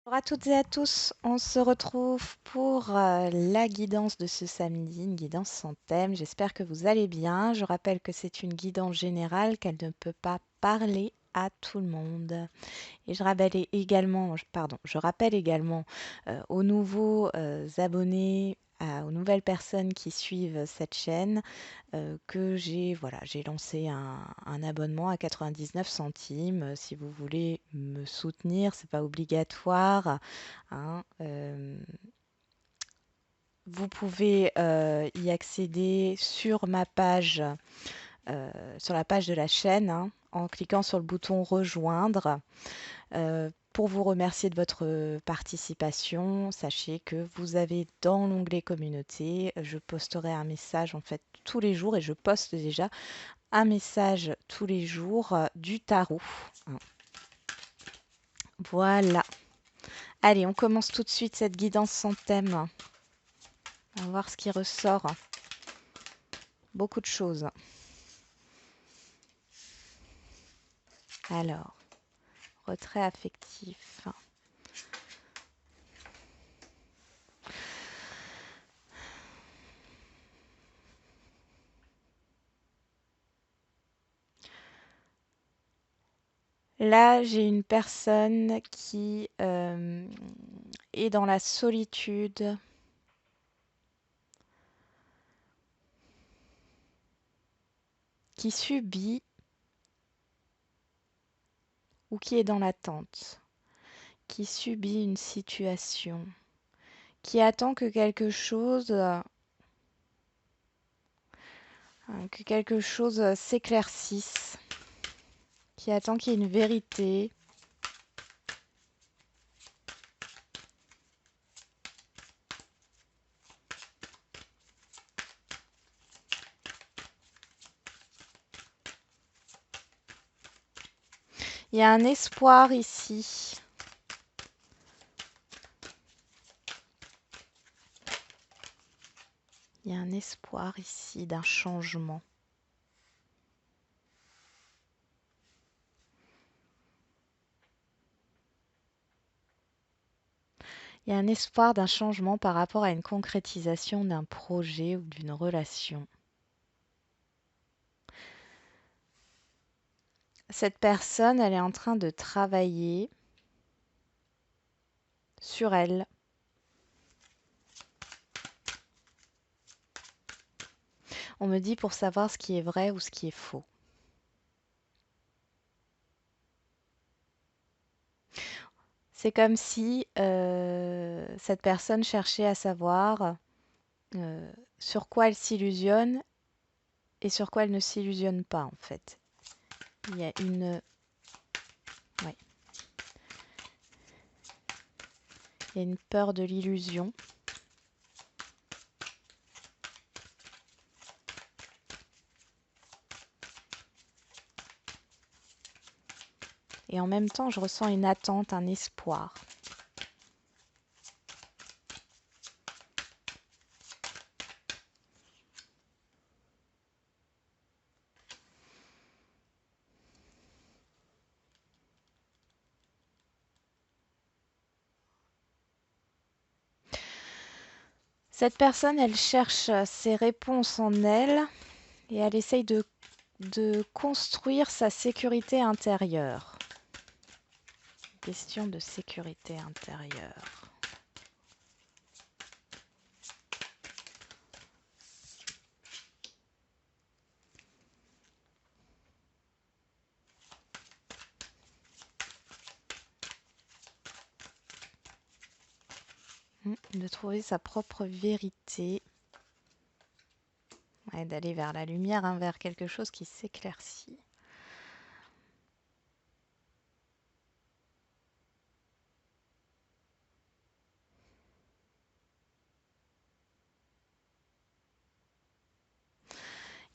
Bonjour à toutes et à tous, on se retrouve pour la guidance de ce samedi, une guidance sans thème. J'espère que vous allez bien. Je rappelle que c'est une guidance générale, qu'elle ne peut pas parler à tout le monde. Et je rappelle également aux nouveaux abonnés, aux nouvelles personnes qui suivent cette chaîne, que j'ai lancé un abonnement à 99 centimes. Si vous voulez me soutenir, c'est pas obligatoire, hein. Vous pouvez y accéder sur ma page, sur la page de la chaîne, hein, en cliquant sur le bouton rejoindre. Pour vous remercier de votre participation, sachez que vous avez dans l'onglet communauté, je posterai un message en fait tous les jours et je poste déjà un message tous les jours du tarot. Voilà. Allez, on commence tout de suite cette guidance sans thème. On va voir ce qui ressort. Beaucoup de choses. Alors, retrait affectif. Là, j'ai une personne qui est dans la solitude, qui subit ou qui est dans l'attente, qui subit une situation, qui attend que quelque chose s'éclaircisse, qui attend qu'il y ait une vérité. Il y a un espoir ici. Il y a un espoir ici d'un changement. Il y a un espoir d'un changement par rapport à une concrétisation d'un projet ou d'une relation. Cette personne, elle est en train de travailler sur elle. On me dit pour savoir ce qui est vrai ou ce qui est faux. C'est comme si cette personne cherchait à savoir sur quoi elle s'illusionne et sur quoi elle ne s'illusionne pas en fait. Il y a ouais, il y a une peur de l'illusion. Et en même temps, je ressens une attente, un espoir. Cette personne, elle cherche ses réponses en elle et elle essaye de construire sa sécurité intérieure. Question de sécurité intérieure. De trouver sa propre vérité. Ouais, d'aller vers la lumière, hein, vers quelque chose qui s'éclaircit.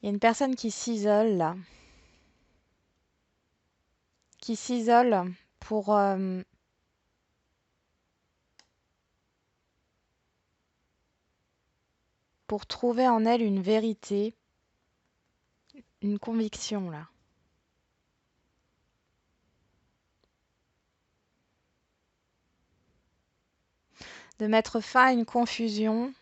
Il y a une personne qui s'isole là. Qui s'isole pour trouver en elle une vérité, une conviction là. de mettre fin à une confusion,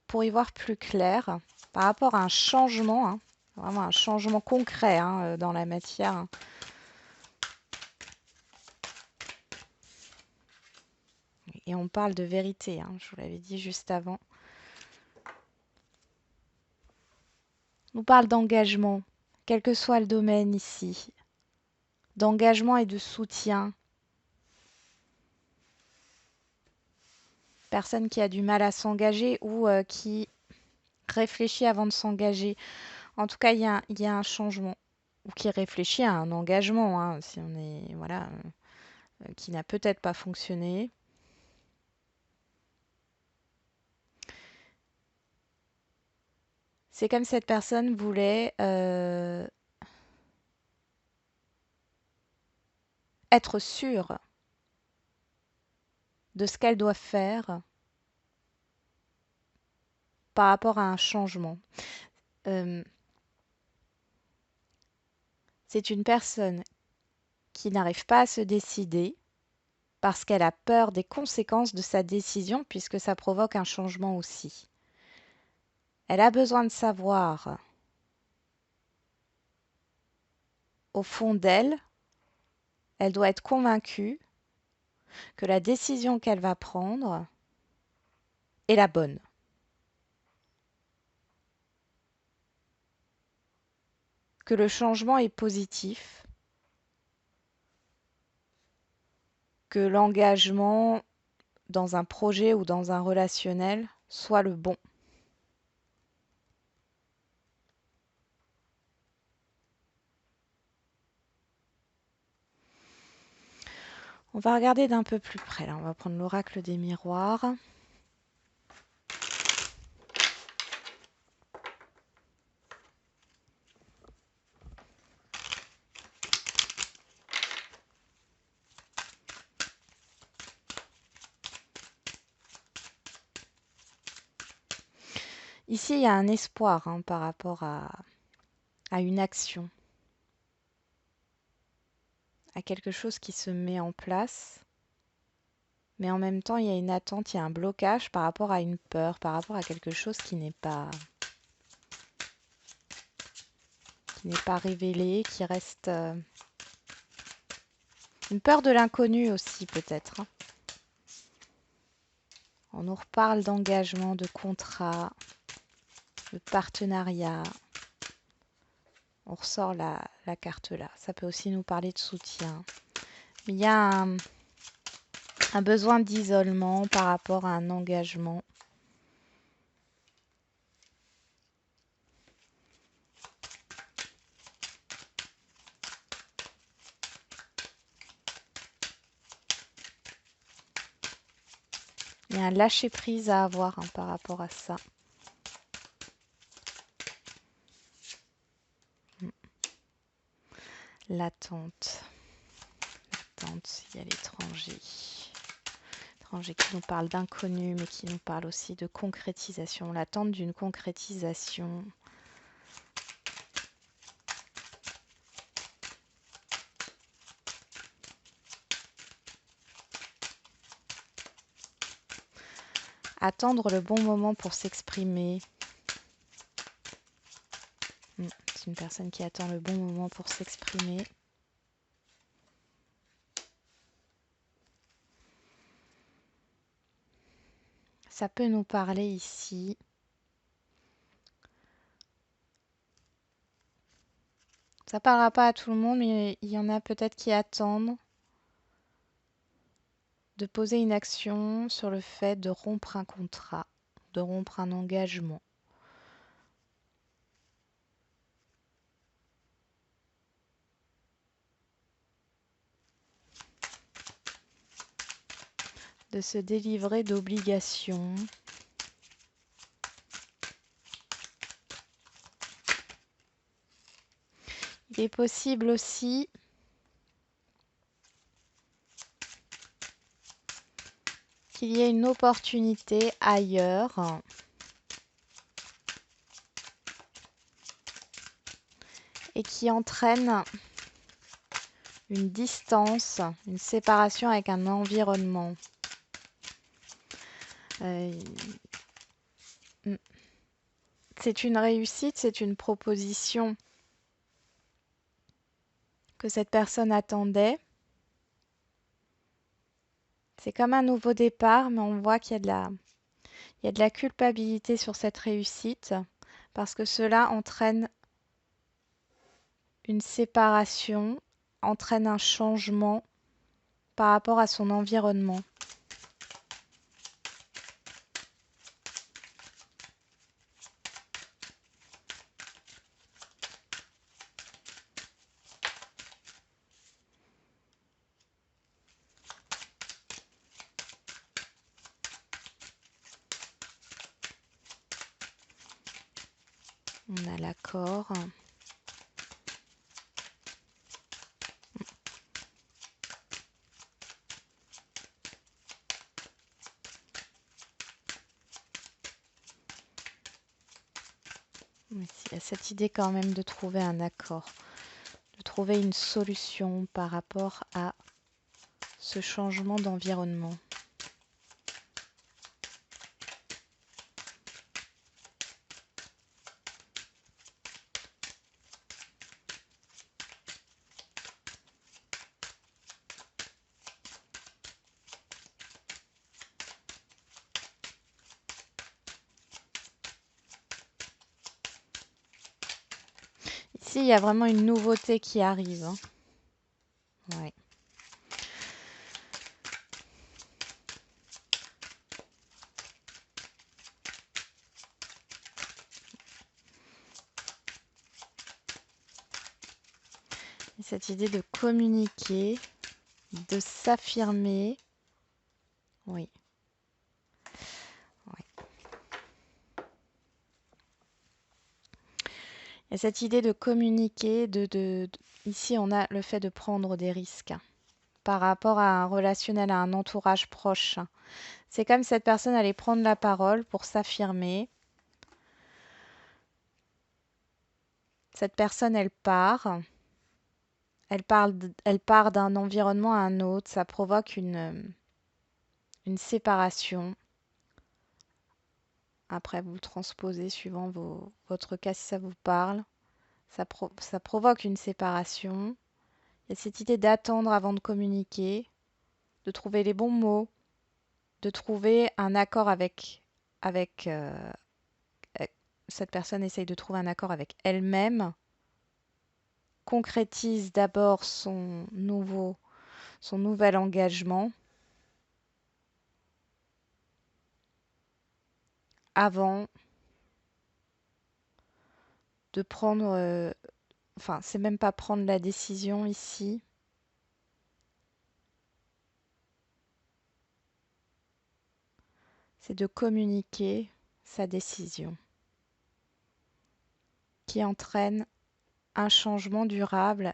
pour y voir plus clair par rapport à un changement, hein, vraiment un changement concret hein, dans la matière. Hein. Et on parle de vérité, hein, je vous l'avais dit juste avant. On parle d'engagement, quel que soit le domaine ici, d'engagement et de soutien. Personne qui a du mal à s'engager ou qui réfléchit avant de s'engager. En tout cas, il y a un changement. Ou qui réfléchit à un engagement, hein, si on est, voilà, qui n'a peut-être pas fonctionné. C'est comme cette personne voulait être sûre de ce qu'elle doit faire par rapport à un changement. C'est une personne qui n'arrive pas à se décider parce qu'elle a peur des conséquences de sa décision puisque ça provoque un changement aussi. Elle a besoin de savoir au fond d'elle, elle doit être convaincue que la décision qu'elle va prendre est la bonne. Que le changement est positif, que l'engagement dans un projet ou dans un relationnel soit le bon. On va regarder d'un peu plus près. Là, on va prendre l'oracle des miroirs. Ici, il y a un espoir hein, par rapport à une action, à quelque chose qui se met en place. Mais en même temps, il y a une attente, il y a un blocage par rapport à une peur, par rapport à quelque chose qui n'est pas révélé, qui reste une peur de l'inconnu aussi peut-être. Hein. On nous reparle d'engagement, de contrat, de partenariat. On ressort la carte là. Ça peut aussi nous parler de soutien. Mais il y a un besoin d'isolement par rapport à un engagement. Il y a un lâcher-prise à avoir hein, par rapport à ça. L'attente. L'attente, il y a l'étranger. L'étranger qui nous parle d'inconnu, mais qui nous parle aussi de concrétisation. L'attente d'une concrétisation. Attendre le bon moment pour s'exprimer. C'est une personne qui attend le bon moment pour s'exprimer. Ça peut nous parler ici. Ça parlera pas à tout le monde, mais il y en a peut-être qui attendent de poser une action sur le fait de rompre un contrat, de rompre un engagement. De se délivrer d'obligations. Il est possible aussi qu'il y ait une opportunité ailleurs et qui entraîne une distance, une séparation avec un environnement. Euh, mm. C'est une réussite, c'est une proposition que cette personne attendait. C'est comme un nouveau départ, mais on voit il y a de la culpabilité sur cette réussite parce que cela entraîne une séparation, entraîne un changement par rapport à son environnement. On a l'accord. Il y a cette idée quand même de trouver un accord, de trouver une solution par rapport à ce changement d'environnement. Ici, il y a vraiment une nouveauté qui arrive. Hein. Ouais. Et cette idée de communiquer, de s'affirmer. Oui. Ouais. Il y a cette idée de communiquer, ici on a le fait de prendre des risques par rapport à un relationnel, à un entourage proche. C'est comme si cette personne allait prendre la parole pour s'affirmer. Cette personne, elle part d'un environnement à un autre, ça provoque une séparation. Après, vous le transposez suivant votre cas si ça vous parle. Ça provoque une séparation. Il y a cette idée d'attendre avant de communiquer, de trouver les bons mots, de trouver un accord avec euh, cette personne essaye de trouver un accord avec elle-même, concrétise d'abord son nouvel engagement avant de prendre, enfin, c'est même pas prendre la décision ici. C'est de communiquer sa décision qui entraîne un changement durable.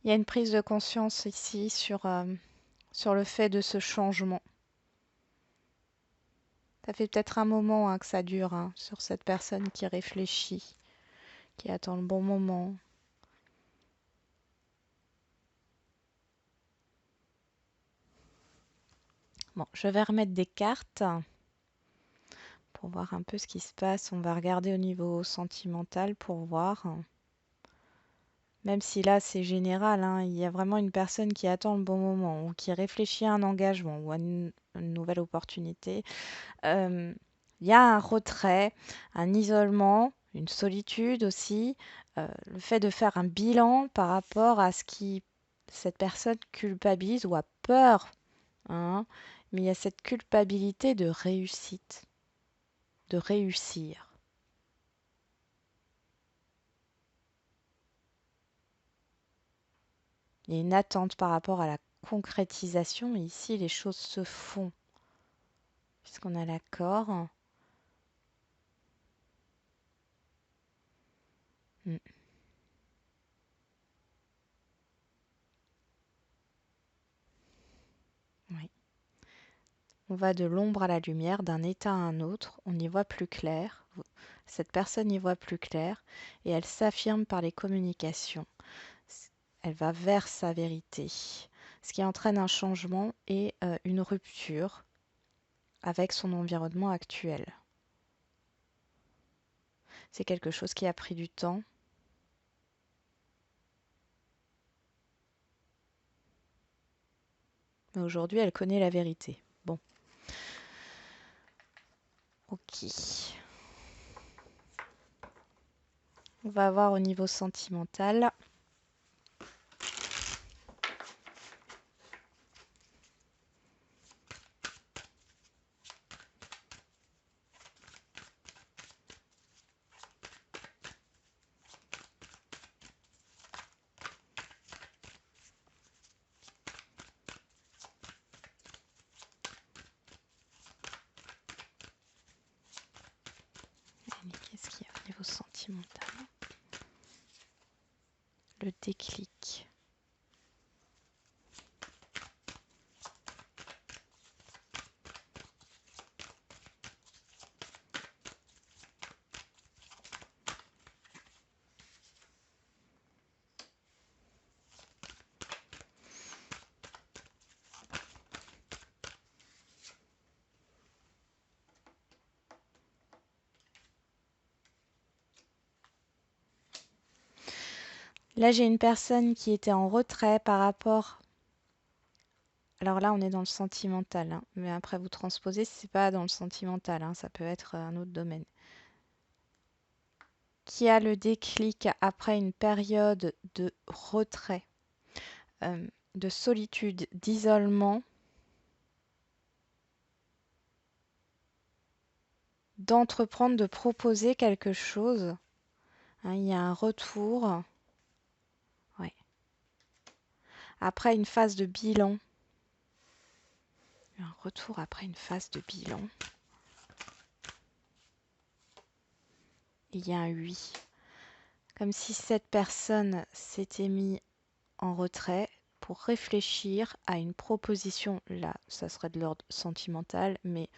Il y a une prise de conscience ici sur le fait de ce changement. Ça fait peut-être un moment hein, que ça dure hein, sur cette personne qui réfléchit, qui attend le bon moment. Bon, je vais remettre des cartes pour voir un peu ce qui se passe. On va regarder au niveau sentimental pour voir. Même si là c'est général, hein, il y a vraiment une personne qui attend le bon moment ou qui réfléchit à un engagement ou à une nouvelle opportunité. Euh, il y a un retrait, un isolement, une solitude aussi, le fait de faire un bilan par rapport à ce qui cette personne culpabilise ou a peur, hein, mais il y a cette culpabilité de réussite, de réussir. Il y a une attente par rapport à la concrétisation, et ici les choses se font, puisqu'on a l'accord. Mm. Oui. On va de l'ombre à la lumière, d'un état à un autre, on y voit plus clair. Cette personne y voit plus clair et elle s'affirme par les communications. Elle va vers sa vérité, ce qui entraîne un changement et une rupture avec son environnement actuel. C'est quelque chose qui a pris du temps. Mais aujourd'hui, elle connaît la vérité. Bon. Ok. On va voir au niveau sentimental. Qu'est-ce qu'il y a au niveau sentimental? Le déclic. Là, j'ai une personne qui était en retrait par rapport. Alors là, on est dans le sentimental, hein. Mais après, vous transposez, c'est pas dans le sentimental, hein. Ça peut être un autre domaine. Qui a le déclic après une période de retrait, de solitude, d'isolement, d'entreprendre, de proposer quelque chose. Hein, il y a un retour. Ouais. Après une phase de bilan. Un retour après une phase de bilan. Il y a un oui. Comme si cette personne s'était mise en retrait pour réfléchir à une proposition. Là, ça serait de l'ordre sentimental, mais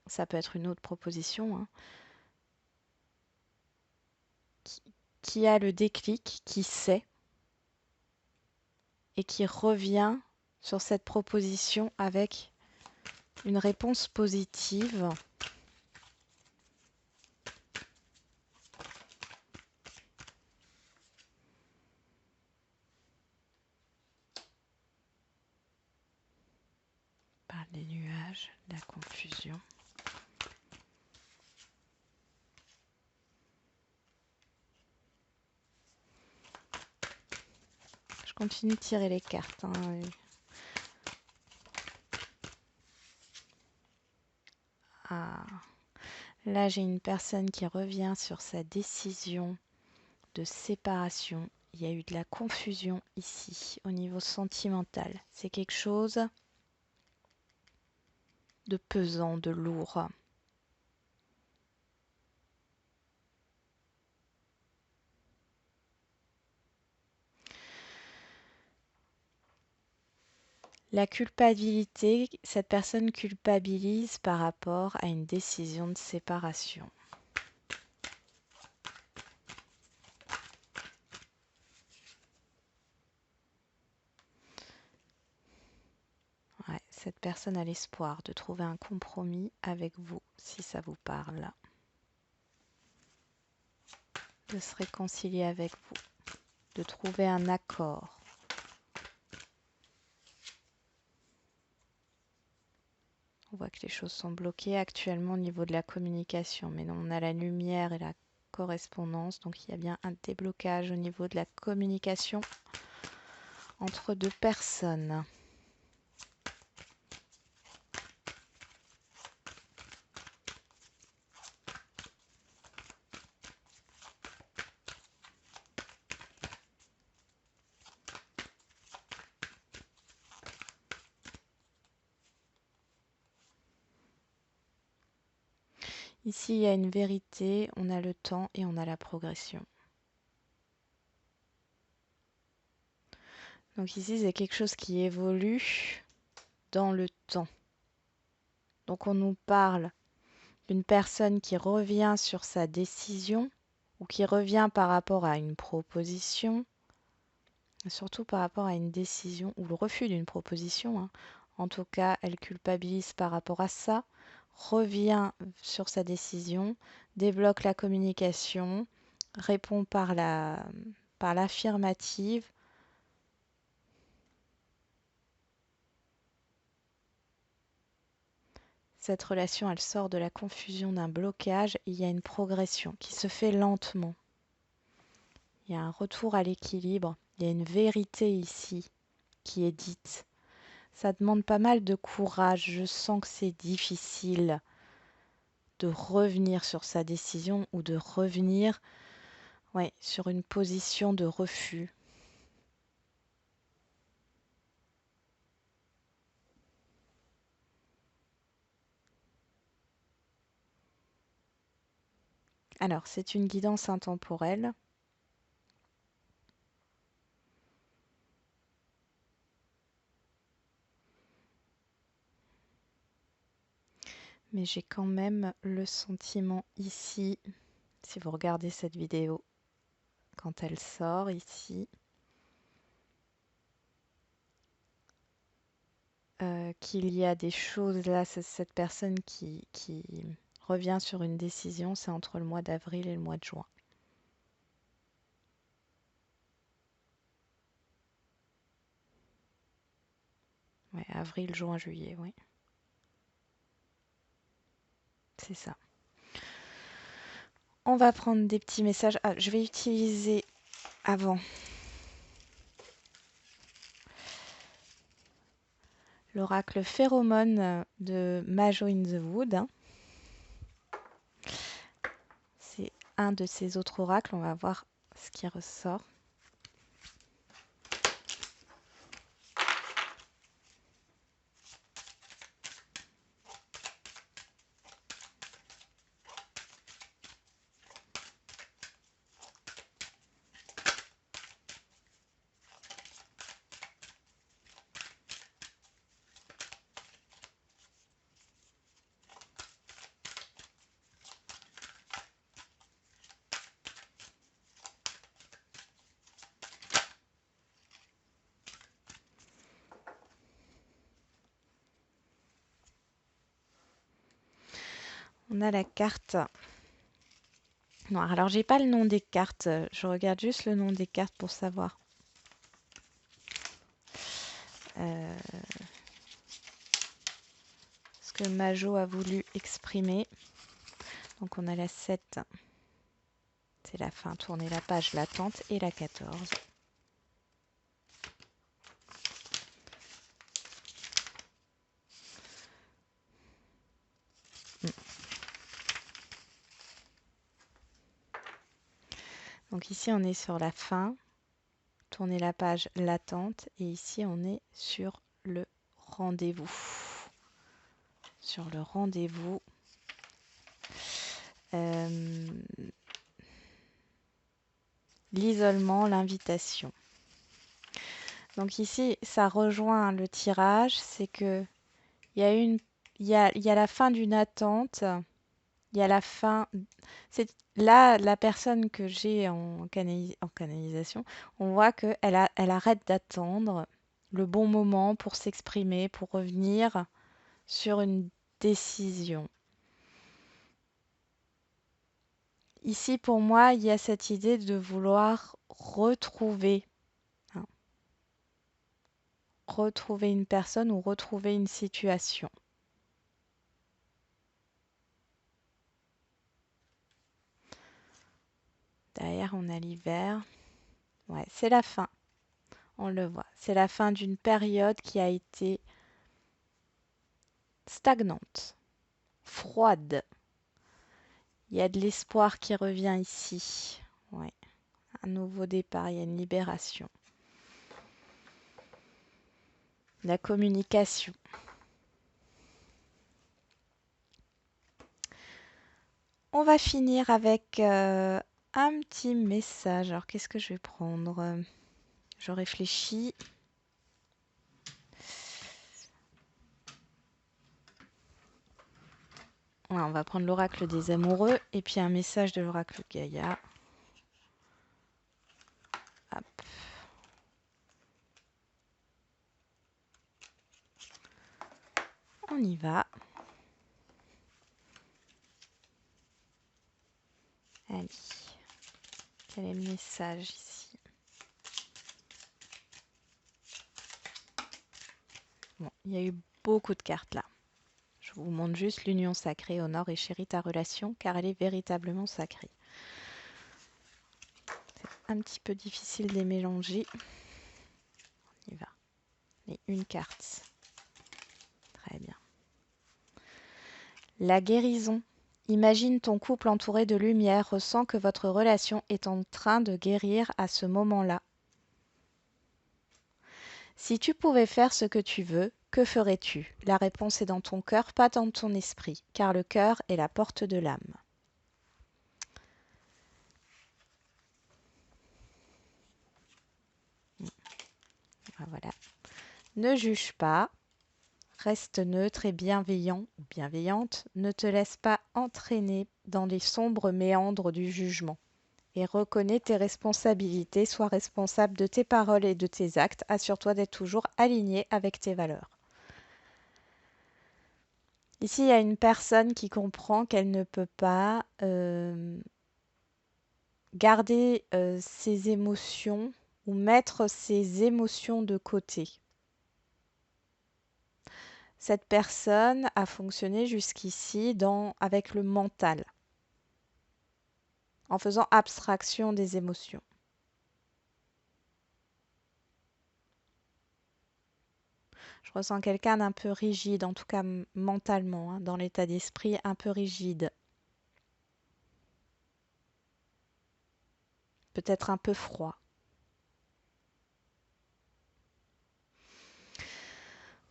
ça peut être une autre proposition, hein, qui a le déclic, qui sait, et qui revient sur cette proposition avec une réponse positive. Par les nuages, la confusion. Je continue de tirer les cartes, hein. Ah. Là, j'ai une personne qui revient sur sa décision de séparation. Il y a eu de la confusion ici, au niveau sentimental. C'est quelque chose de pesant, de lourd. La culpabilité, cette personne culpabilise par rapport à une décision de séparation. Ouais, cette personne a l'espoir de trouver un compromis avec vous, si ça vous parle. De se réconcilier avec vous, de trouver un accord. On voit que les choses sont bloquées actuellement au niveau de la communication, mais non, on a la lumière et la correspondance, donc il y a bien un déblocage au niveau de la communication entre deux personnes. Ici, il y a une vérité, on a le temps et on a la progression. Donc ici, c'est quelque chose qui évolue dans le temps. Donc on nous parle d'une personne qui revient sur sa décision ou qui revient par rapport à une proposition, surtout par rapport à une décision ou le refus d'une proposition, hein. En tout cas, elle culpabilise par rapport à ça, revient sur sa décision, débloque la communication, répond par l'affirmative. Cette relation, elle sort de la confusion d'un blocage et il y a une progression qui se fait lentement. Il y a un retour à l'équilibre, il y a une vérité ici qui est dite. Ça demande pas mal de courage, je sens que c'est difficile de revenir sur sa décision ou de revenir, ouais, sur une position de refus. Alors, c'est une guidance intemporelle. Mais j'ai quand même le sentiment ici, si vous regardez cette vidéo, quand elle sort ici, qu'il y a des choses là, c'est cette personne qui revient sur une décision, c'est entre le mois d'avril et le mois de juin. Ouais, avril, juin, juillet, oui. C'est ça. On va prendre des petits messages. Ah, je vais utiliser avant l'oracle Phéromone de Majo in the Wood, hein. C'est un de ces autres oracles. On va voir ce qui ressort. On a la carte noire. Alors, j'ai pas le nom des cartes. Je regarde juste le nom des cartes pour savoir. Ce que Majo a voulu exprimer. Donc, on a la 7. C'est la fin. Tourner la page, l'attente. Et la 14. Donc ici, on est sur la fin. Tourner la page, l'attente. Et ici, on est sur le rendez-vous. Sur le rendez-vous. L'isolement, l'invitation. Donc ici, ça rejoint le tirage, c'est que il y a la fin d'une attente, il y a la fin. C'est là la personne que j'ai en canalisation, on voit que elle arrête d'attendre le bon moment pour s'exprimer, pour revenir sur une décision. Ici, pour moi, il y a cette idée de vouloir retrouver, hein, retrouver une personne ou retrouver une situation. Derrière, on a l'hiver. Ouais, c'est la fin. On le voit. C'est la fin d'une période qui a été stagnante, froide. Il y a de l'espoir qui revient ici. Ouais, un nouveau départ, il y a une libération. La communication. On va finir avec un petit message. Alors, qu'est-ce que je vais prendre? Je réfléchis. Voilà, on va prendre l'oracle des amoureux et puis un message de l'oracle Gaïa. Hop. On y va. Allez. Quel est le message ici? Bon, il y a eu beaucoup de cartes là. Je vous montre juste l'union sacrée. Honore et chéris ta relation car elle est véritablement sacrée. C'est un petit peu difficile de les mélanger. On y va. Et une carte. Très bien. La guérison. Imagine ton couple entouré de lumière, ressens que votre relation est en train de guérir à ce moment-là. Si tu pouvais faire ce que tu veux, que ferais-tu? La réponse est dans ton cœur, pas dans ton esprit, car le cœur est la porte de l'âme. Voilà. Ne juge pas, reste neutre et bienveillant ou bienveillante, ne te laisse pas entraîner dans les sombres méandres du jugement. Et reconnais tes responsabilités, sois responsable de tes paroles et de tes actes, assure-toi d'être toujours aligné avec tes valeurs. Ici, il y a une personne qui comprend qu'elle ne peut pas garder ses émotions ou mettre ses émotions de côté. Cette personne a fonctionné jusqu'ici avec le mental, en faisant abstraction des émotions. Je ressens quelqu'un d'un peu rigide, en tout cas mentalement, hein, dans l'état d'esprit un peu rigide. Peut-être un peu froid.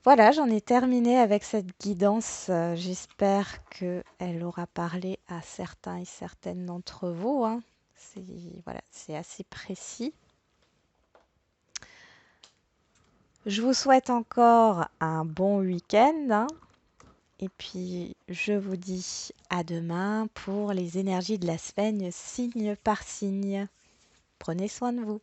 Voilà, j'en ai terminé avec cette guidance. J'espère qu'elle aura parlé à certains et certaines d'entre vous, hein. Voilà, c'est assez précis. Je vous souhaite encore un bon week-end, hein. Et puis, je vous dis à demain pour les énergies de la semaine, signe par signe. Prenez soin de vous.